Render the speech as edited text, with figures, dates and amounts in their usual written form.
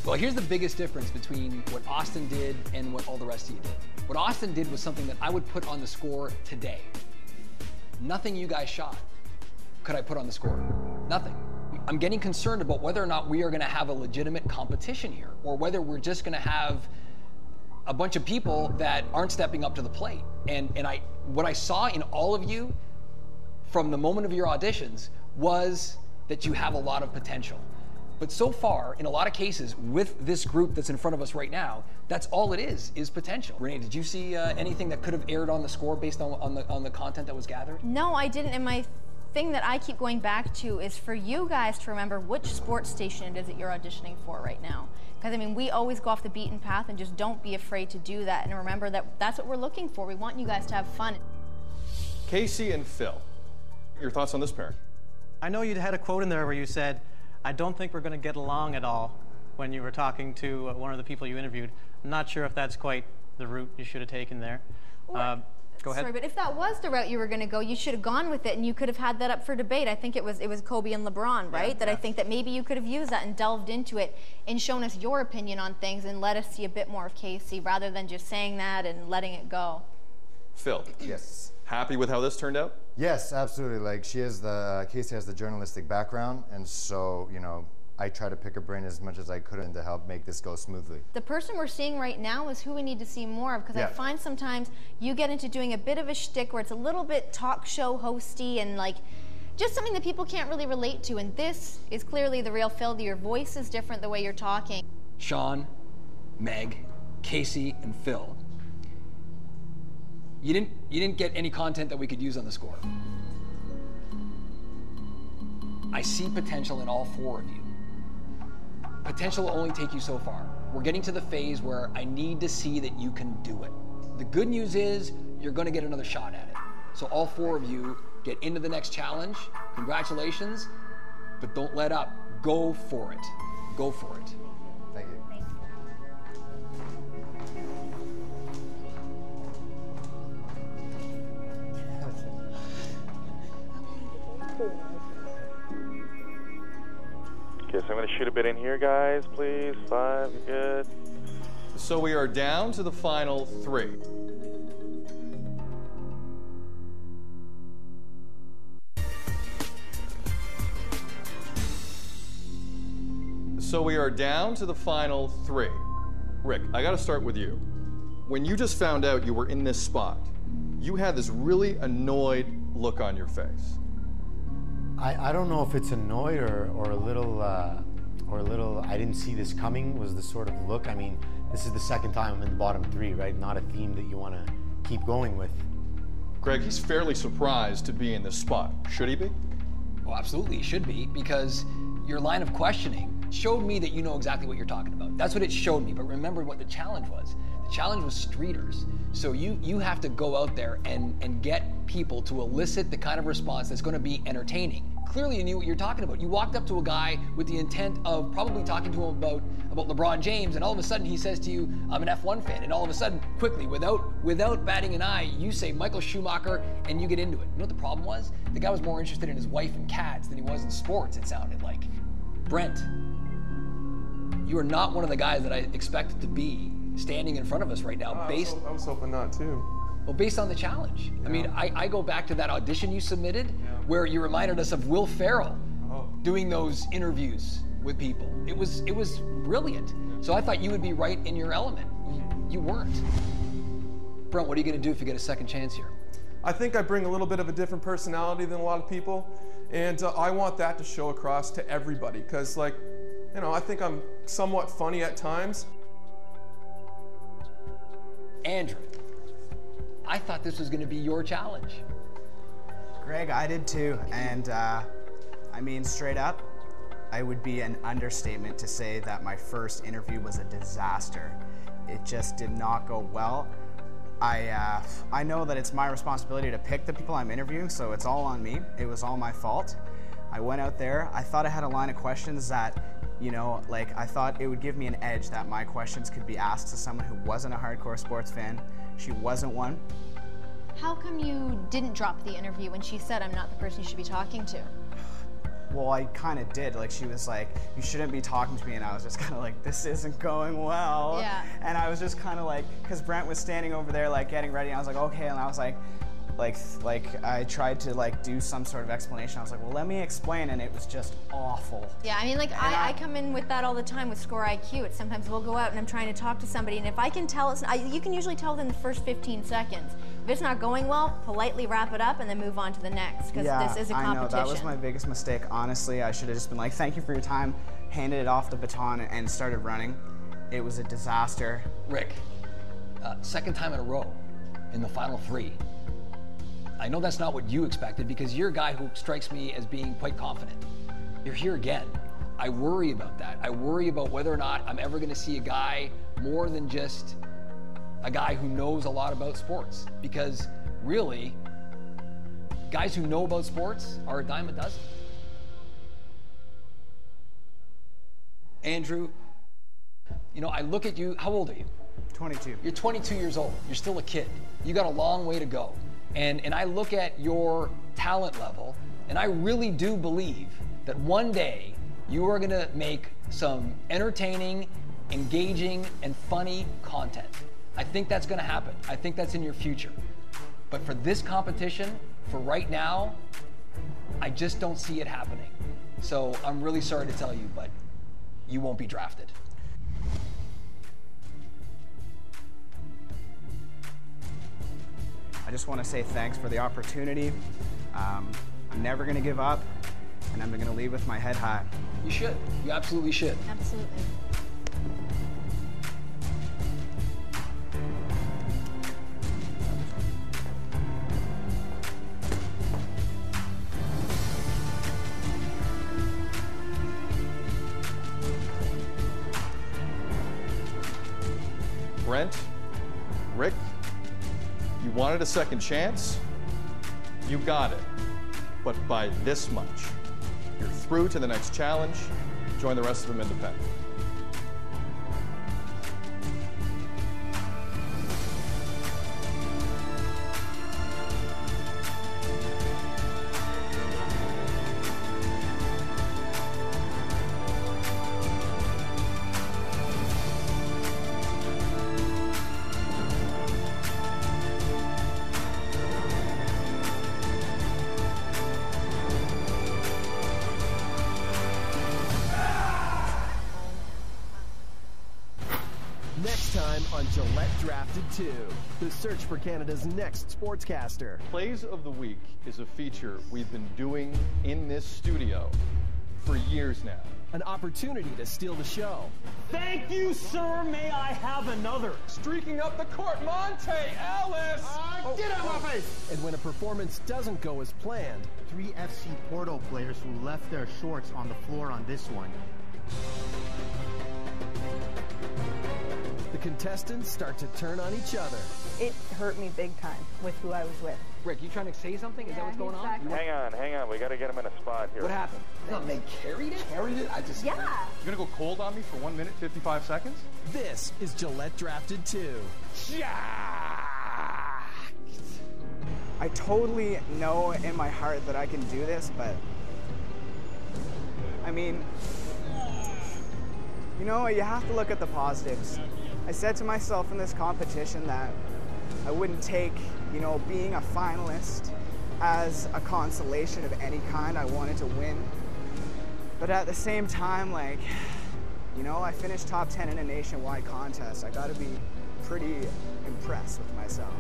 Well, here's the biggest difference between what Austin did and what all the rest of you did. What Austin did was something that I would put on the score today. Nothing you guys shot could I put on the score. Nothing. I'm getting concerned about whether or not we are going to have a legitimate competition here, or whether we're just going to have a bunch of people that aren't stepping up to the plate. And what I saw in all of you from the moment of your auditions was that you have a lot of potential. But so far, in a lot of cases, with this group that's in front of us right now, that's all it is potential. Renee, did you see anything that could have aired on the score based on the content that was gathered? No, I didn't. And my thing that I keep going back to is for you guys to remember which sports station it is that you're auditioning for right now. Because, I mean, we always go off the beaten path, and just don't be afraid to do that. And remember that that's what we're looking for. We want you guys to have fun. Casey and Phil, your thoughts on this pairing? I know you had a quote in there where you said, I don't think we're going to get along at all, when you were talking to one of the people you interviewed. I'm not sure if that's quite the route you should have taken there. Go ahead. Sorry, but if that was the route you were going to go, you should have gone with it, and you could have had that up for debate. I think it was Kobe and LeBron, right? I think that maybe you could have used that and delved into it and shown us your opinion on things and let us see a bit more of Casey rather than just saying that and letting it go. Phil. Yes. Happy with how this turned out? Yes, absolutely. Like, Casey has the journalistic background, and so, you know, I try to pick her brain as much as I could to help make this go smoothly. The person we're seeing right now is who we need to see more of, because I find sometimes you get into doing a bit of a shtick where it's a little bit talk show hosty and like just something that people can't really relate to, and this is clearly the real Phil. Your voice is different the way you're talking. Sean, Meg, Casey, and Phil. You didn't get any content that we could use on the score. I see potential in all four of you. Potential will only take you so far. We're getting to the phase where I need to see that you can do it. The good news is you're going to get another shot at it. So all four of you get into the next challenge. Congratulations, but don't let up. Go for it. Go for it. Thank you. Okay, so I'm going to shoot a bit in here, guys, please. 5, good. So we are down to the final 3. So we are down to the final 3. Rick, I got to start with you. When you just found out you were in this spot, you had this really annoyed look on your face. I don't know if it's annoyed or a little I didn't see this coming was the sort of look. I mean, this is the second time I'm in the bottom 3, right? Not a theme that you want to keep going with. Greg, he's fairly surprised to be in this spot. Should he be? Well, absolutely he should be, because your line of questioning showed me that you know exactly what you're talking about. That's what it showed me, but remember what the challenge was. The challenge was streeters. So you have to go out there and get people to elicit the kind of response that's going to be entertaining. Clearly you knew what you're talking about. You walked up to a guy with the intent of probably talking to him about LeBron James, and all of a sudden he says to you, I'm an F1 fan, and all of a sudden, quickly, without batting an eye, you say Michael Schumacher, and you get into it. You know what the problem was? The guy was more interested in his wife and cats than he was in sports, it sounded like. Brent, you are not one of the guys that I expected to be standing in front of us right now. I was hoping not too. Well, based on the challenge. Yeah. I mean, I go back to that audition you submitted where you reminded us of Will Ferrell doing those interviews with people. It was brilliant. So I thought you would be right in your element. You weren't. Brent, what are you going to do if you get a second chance here? I think I bring a little bit of a different personality than a lot of people, and I want that to show across to everybody, because, like, you know, I think I'm somewhat funny at times. Andrew, I thought this was going to be your challenge. Greg, I did too, and I mean, straight up, it would be an understatement to say that my first interview was a disaster. It just did not go well. I know that it's my responsibility to pick the people I'm interviewing, so it's all on me. It was all my fault. I went out there, I thought I had a line of questions that, you know, like, I thought it would give me an edge that my questions could be asked to someone who wasn't a hardcore sports fan. She wasn't one. How come you didn't drop the interview when she said I'm not the person you should be talking to? well, I kind of did. Like, she was like, you shouldn't be talking to me. And I was just kind of like, this isn't going well. Yeah. And I was just kind of like, because Brent was standing over there, like, getting ready. And I was like, okay. And I was like I tried to like do some sort of explanation. I was like, well, let me explain, and it was just awful. Yeah, I mean, like, I come in with that all the time with Score IQ. It's sometimes we'll go out and I'm trying to talk to somebody, and if I can tell, you can usually tell within the first 15 seconds. If it's not going well, politely wrap it up and then move on to the next, because this is a competition. I know, that was my biggest mistake. Honestly, I should have just been like, thank you for your time, handed it off the baton, and started running. It was a disaster. Rick, second time in a row in the final 3. I know that's not what you expected, because you're a guy who strikes me as being quite confident. You're here again. I worry about that. I worry about whether or not I'm ever going to see a guy more than just a guy who knows a lot about sports. Because really, guys who know about sports are a dime a dozen. Andrew, you know, I look at you, how old are you? 22. You're 22 years old. You're still a kid. You got a long way to go. And I look at your talent level, and I really do believe that one day you are going to make some entertaining, engaging, and funny content. I think that's going to happen. I think that's in your future. But for this competition, for right now, I just don't see it happening. So I'm really sorry to tell you, but you won't be drafted. I just want to say thanks for the opportunity. I'm never going to give up, and I'm going to leave with my head high. You should. You absolutely should. Absolutely. Brent, Rick, you wanted a second chance? You got it, but by this much. You're through to the next challenge. Join the rest of them independent. Next time on Gillette Drafted 2, the search for Canada's next sportscaster. Plays of the Week is a feature we've been doing in this studio for years now. An opportunity to steal the show. Thank you, sir. May I have another? Streaking up the court, Monte Ellis! Get out of my face! And when a performance doesn't go as planned, 3 FC Porto players who left their shorts on the floor on this one. the contestants start to turn on each other. It hurt me big time with who I was with. Rick, you trying to say something? Is that what's going on? Hang on. We got to get him in a spot here. What happened? No, they carried it? Carried it? I just... Yeah. You're going to go cold on me for 1 minute, 55 seconds? This is Gillette Drafted 2. I totally know in my heart that I can do this, but I mean, you know, you have to look at the positives. I said to myself in this competition that I wouldn't take, you know, being a finalist as a consolation of any kind. I wanted to win. But at the same time, like, you know, I finished top 10 in a nationwide contest. I gotta be pretty impressed with myself.